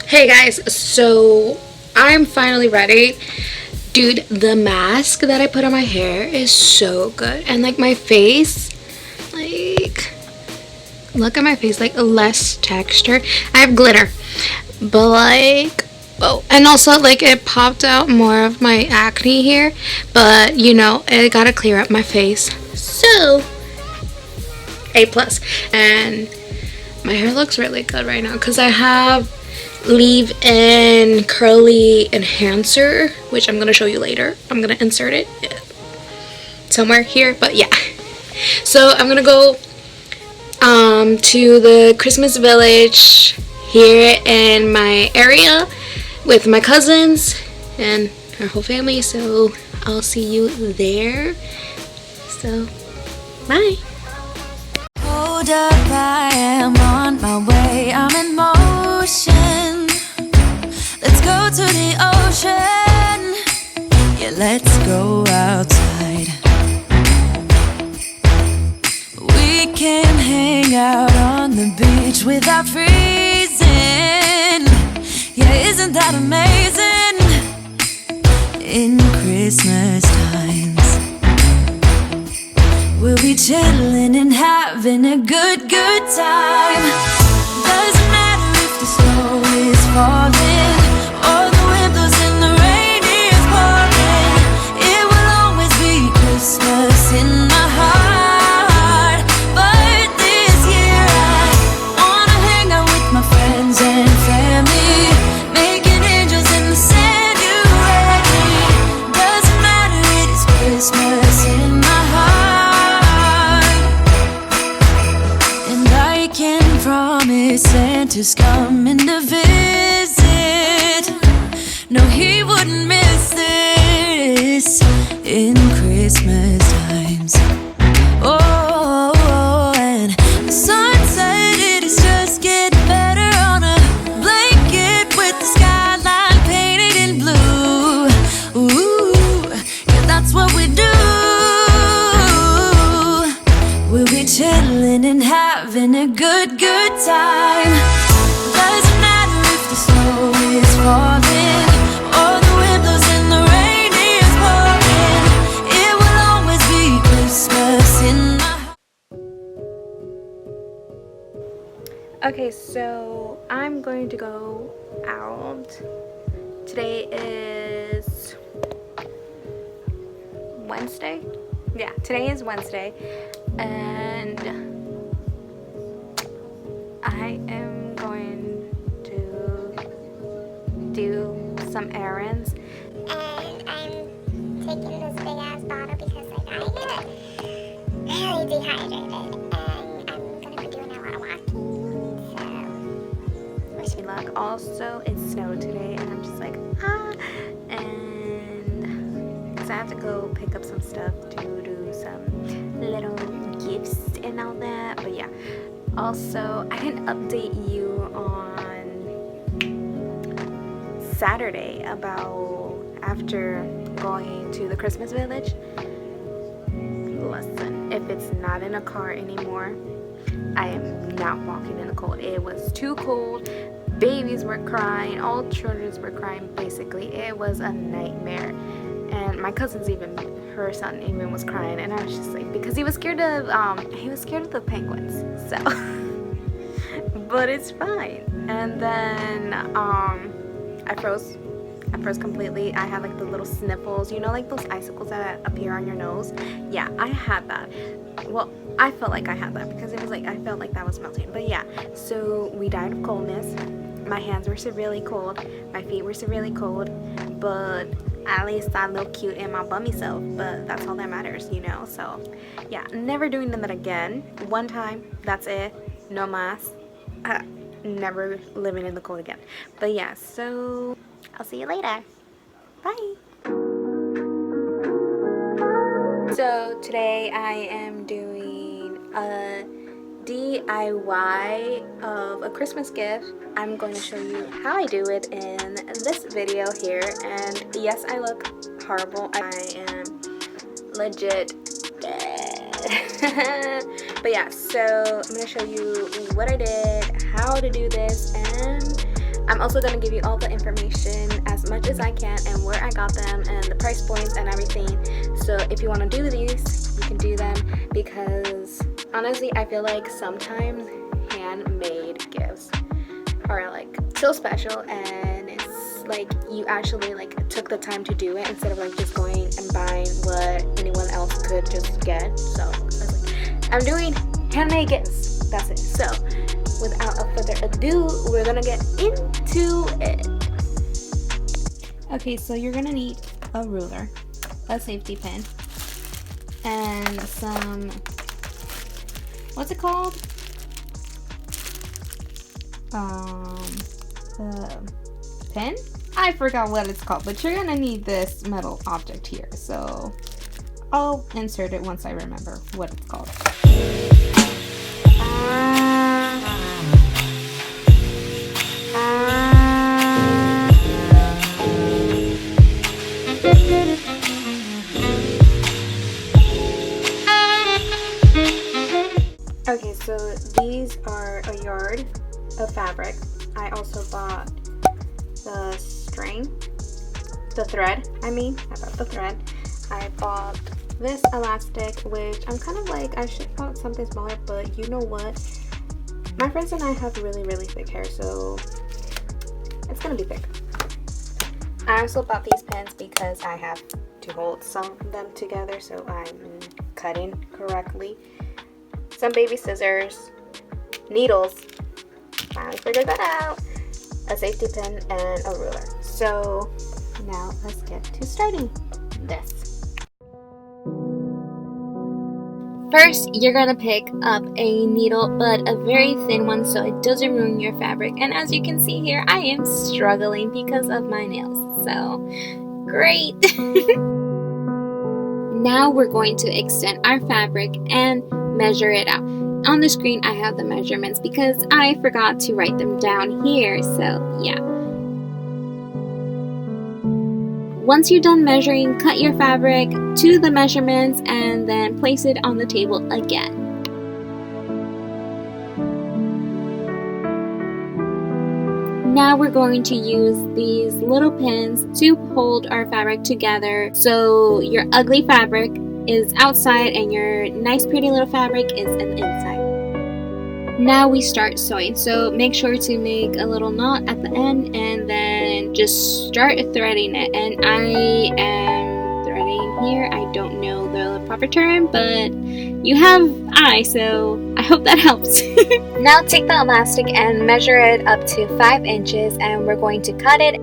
Hey guys, so I'm finally ready. Dude, the mask that I put on my hair is so good. And like my face, like, look at my face, like less texture. I have glitter, but like, oh, and also like it popped out more of my acne here, but you know, it gotta clear up my face. So, A plus. And my hair looks really good right now because I have leave-in curly enhancer, which I'm gonna show you later. I'm gonna insert it somewhere here, but yeah. So I'm gonna go to the Christmas village here in my area with my cousins and our whole family, so I'll see you there. So bye. Hold up, I am on my way, I'm in motion. Let's go to the ocean. Yeah, let's go outside. We can hang out on the beach without freezing. Yeah, isn't that amazing? In Christmas times we'll be chilling and having a good time. Doesn't matter if the snow is falling or the wind blows and the rain is pouring. It will always be Christmas in my heart. But this year I wanna hang out with my friends and family, making angels in the sand. You ready? Doesn't matter, it is Christmas in my heart. And I can promise Santa's coming to visit. No, he wouldn't miss this in Christmas times. Oh, and the sunset, it is just getting better on a blanket with the skyline painted in blue. Ooh, yeah, that's what we do. We'll be chilling and having a good time. Doesn't matter if the snow is falling or the wind blows and the rain is pouring. It will always be Christmas in my heart. Okay, so I'm going to go out. Today is Wednesday. Yeah, today is Wednesday, and I am going to do some errands. And I'm taking this big ass bottle because like I get really dehydrated, and I'm gonna be doing a lot of walking. So wish Good luck. Also, it snowed today, and I'm just like and because I have to go pick up some stuff to do some little gifts and all that. But yeah. Also, I didn't update you on Saturday about after going to the Christmas village. Listen, if it's not in a car anymore, I am not walking in the cold. It was too cold. Babies were crying. All children were crying. Basically, it was a nightmare. And my cousin's her son even was crying, and I was just like, because he was scared of the penguins. So, but it's fine. And then I froze completely. I had like the little sniffles, you know, like those icicles that appear on your nose. Yeah, I had that. Well, I felt like I had that because it was like I felt like that was melting. But yeah, so we died of coldness. My hands were severely cold. My feet were severely cold. But at least I look cute in my bummy self. But that's all that matters, you know. So yeah, never doing that again. One time, that's it. No mas. Never living in the cold again. But yeah, so I'll see you later. Bye. So today I am doing a DIY of a Christmas gift. I'm going to show you how I do it in this video here. And yes, I look horrible. I am legit dead. But yeah, so I'm going to show you what I did, how to do this, and I'm also going to give you all the information as much as I can and where I got them and the price points and everything. So if you want to do these, you can do them, because honestly I feel like sometimes handmade gifts are like so special, and it's like you actually like took the time to do it instead of like just going and buying what anyone else could just get. So I was like, I'm doing handmade gifts, that's it. So without further ado, we're gonna get into it. Okay, so you're gonna need a ruler, a safety pin, and some, what's it called? Pin? I forgot what it's called, but you're gonna need this metal object here. So I'll insert it once I remember what it's called. Okay, so these are a yard of fabric. I also bought the thread. I bought the thread. I bought this elastic, which I'm kind of like, I should have bought something smaller, but you know what? My friends and I have really thick hair, so it's gonna be thick. I also bought these pins because I have to hold some of them together so I'm cutting correctly. Some baby scissors, needles, finally figured that out, a safety pin, and a ruler. So now let's get to starting this. First, you're gonna pick up a needle, but a very thin one so it doesn't ruin your fabric. And as you can see here, I am struggling because of my nails. So, great! Now we're going to extend our fabric and measure it out. On the screen, I have the measurements because I forgot to write them down here. So, yeah. Once you're done measuring, cut your fabric to the measurements and then place it on the table again. Now we're going to use these little pins to hold our fabric together so your ugly fabric is outside and your nice pretty little fabric is in the inside. Now we start sewing, so make sure to make a little knot at the end and then just start threading it. And I am threading here. I don't know the proper term, but you have eyes, so I hope that helps. Now take the elastic and measure it up to 5 inches and we're going to cut it.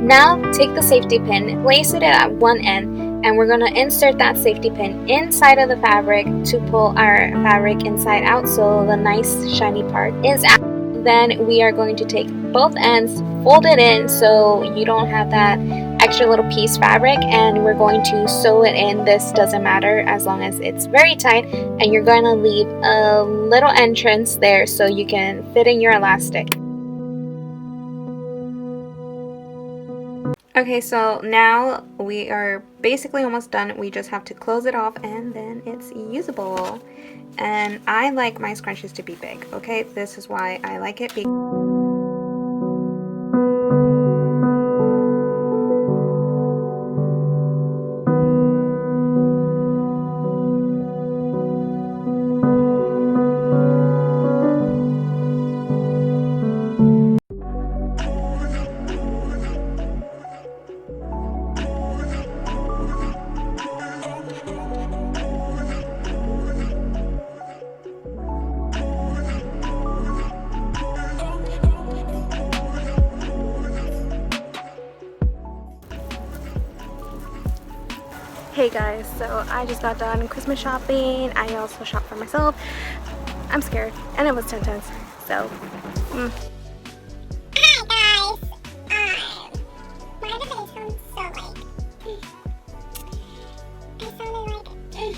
Now take the safety pin, place it at one end, and we're going to insert that safety pin inside of the fabric to pull our fabric inside out so the nice shiny part is out. Then we are going to take both ends, fold it in so you don't have that extra little piece fabric, and we're going to sew it in. This doesn't matter as long as it's very tight, and you're going to leave a little entrance there so you can fit in your elastic. Okay, so now we are basically almost done. We just have to close it off and then it's usable. And I like my scrunchies to be big, okay? This is why I like it. Hey guys, so I just got done Christmas shopping. I also shopped for myself. I'm scared, and it was 10 cents, so Hi guys. Why did I sound so like? I sounded like.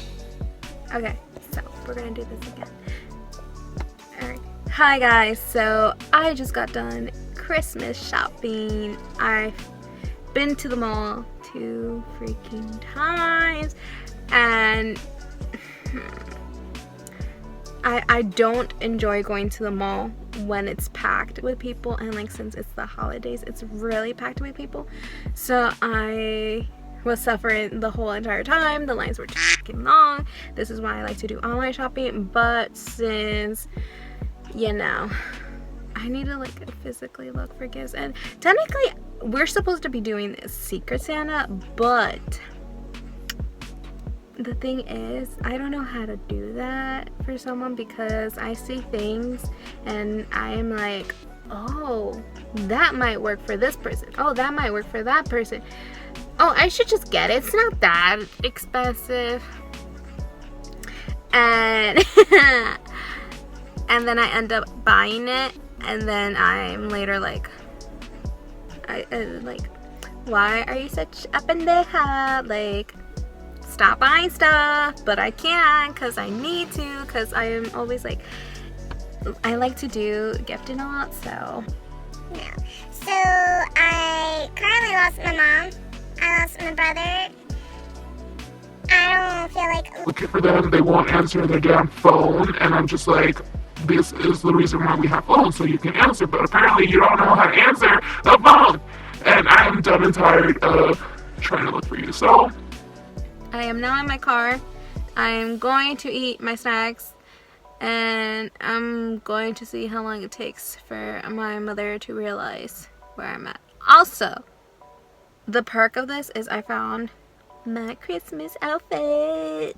okay, so we're gonna do this again. Alright. Hi guys, so I just got done Christmas shopping. I've been to the mall 2 freaking times, and I don't enjoy going to the mall when it's packed with people, and like since it's the holidays, it's really packed with people. So I was suffering the whole entire time. The lines were too fucking long. This is why I like to do online shopping, but since, you know, I need to like physically look for gifts, and technically we're supposed to be doing this Secret Santa, but the thing is, I don't know how to do that for someone, because I see things and I'm like, oh, that might work for this person. Oh, that might work for that person. Oh, I should just get it. It's not that expensive. And and then I end up buying it, and then I'm later like, like, why are you such a pendeja? Like, stop buying stuff. But I can't, because I need to, because I am always like, I like to do gift and all, so Yeah. So I currently lost my mom. I lost my brother. I don't feel like Looking for them, they won't answer their damn phone, and I'm just like, this is the reason why we have phones, so you can answer, but apparently you don't know how to answer the phone, and I'm done and tired of trying to look for you. So I am now in my car. I'm going to eat my snacks, and I'm going to see how long it takes for my mother to realize where I'm at. Also, the perk of this is I found my Christmas outfit.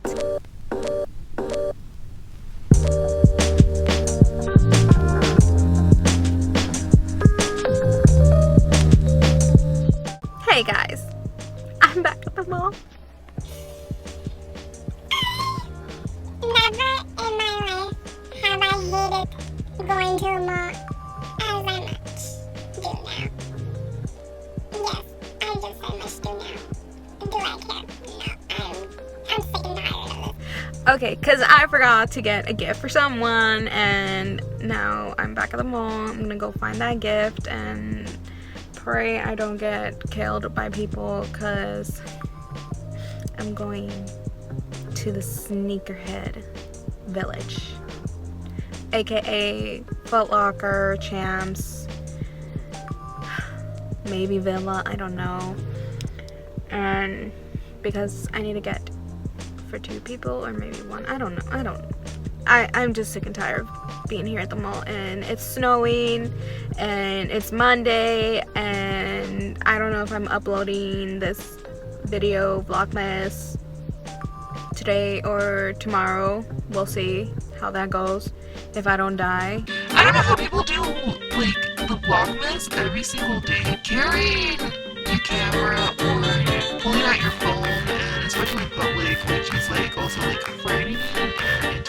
Hey guys, I'm back at the mall. never in my life have I hated going to the mall as I much do now. Yes, I just say much do now. Do I care? No, I'm sick and tired of this. Okay, because I forgot to get a gift for someone, and now I'm back at the mall. I'm gonna go find that gift and pray I don't get killed by people, because I'm going to the sneakerhead village, aka Foot Locker, Champs, maybe Villa, I don't know. And because I need to get for 2 people, or maybe 1, I don't know. I'm just sick and tired of being here at the mall, and it's snowing, and it's Monday, and I don't know if I'm uploading this video Vlogmas today or tomorrow. We'll see how that goes, if I don't die. I don't know how people do like the Vlogmas every single day, carrying your camera or pulling out your phone, and especially in public, which is like also like frightening and